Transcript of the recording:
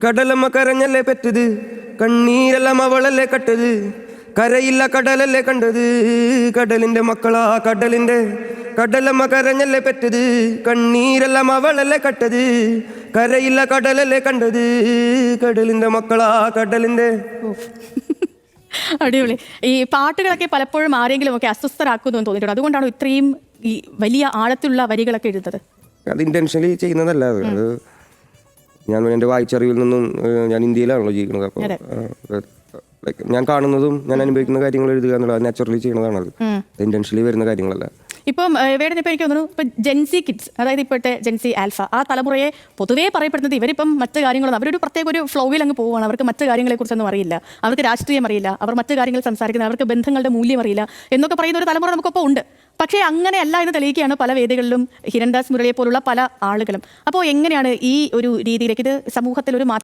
കടലമ്മ കരഞ്ഞല്ലേ പെറ്റത്, കണ്ണീരെല്ലാം അവളല്ലേ കട്ടത്. കരയില്ല കടലല്ലേ കണ്ടത്, കടലിന്റെ മക്കളാ കടലിന്റെ. കടലമ്മ കരഞ്ഞല്ലേ പെറ്റത്, കണ്ണീരെല്ലാം അവളല്ലേ കട്ടത്. കരയില്ല കടലല്ലേ കണ്ടത്, കടലിന്റെ മക്കളാ കടലിന്റെ. അടിപൊളി. ഈ പാട്ടുകളൊക്കെ പലപ്പോഴും ആരെങ്കിലും ഒക്കെ അസ്വസ്ഥരാക്കുന്നു എന്ന് തോന്നിയിട്ടുണ്ട്. അതുകൊണ്ടാണ് ഇത്രയും ഈ വലിയ ആഴത്തിലുള്ള വരികളൊക്കെ എഴുതുന്നത്. അത് ഇന്റൻഷനലി ചെയ്യുന്നതല്ല. അത് ഞാൻ എൻ്റെ വായിച്ചറിവിൽ നിന്നും, ഞാൻ ഇന്ത്യയിലാണല്ലോ ജീവിക്കുന്നത്. അപ്പോൾ ഞാൻ കാണുന്നതും ഞാൻ അനുഭവിക്കുന്ന കാര്യങ്ങൾ എഴുതുക എന്നുള്ളത് നാച്ചുറലി ചെയ്യുന്നതാണ്. അത് ഇന്റൻഷനലി വരുന്ന കാര്യങ്ങളല്ല. ഇപ്പം വേറെ ഇപ്പോൾ എനിക്ക് തോന്നുന്നു, ഇപ്പം ജെൻസി കിഡ്സ്, അതായത് ഇപ്പോഴത്തെ ജെൻസി ആൽഫ, ആ തലമുറയെ പൊതുവേ പറയപ്പെടുന്നത് ഇവരിപ്പം മറ്റു കാര്യങ്ങളൊന്നും, അവരൊരു പ്രത്യേക ഒരു ഫ്ലോയിൽ അങ്ങ് പോവുകയാണ്. അവർക്ക് മറ്റു കാര്യങ്ങളെക്കുറിച്ചൊന്നും അറിയില്ല, അവർക്ക് രാഷ്ട്രീയം അറിയില്ല, അവർ മറ്റു കാര്യങ്ങൾ സംസാരിക്കുന്നത്, അവർക്ക് ബന്ധങ്ങളുടെ മൂല്യം അറിയില്ല എന്നൊക്കെ പറയുന്ന ഒരു തലമുറ നമുക്കൊപ്പം ഉണ്ട്. പക്ഷേ അങ്ങനെയല്ല എന്ന് തെളിയിക്കുകയാണ് പല വേദികളിലും ഹിരൺദാസ് മുരളിയെ പോലുള്ള പല ആളുകളും. അപ്പോൾ എങ്ങനെയാണ് ഈ ഒരു രീതിയിലേക്ക് ഇത് സമൂഹത്തിൽ ഒരു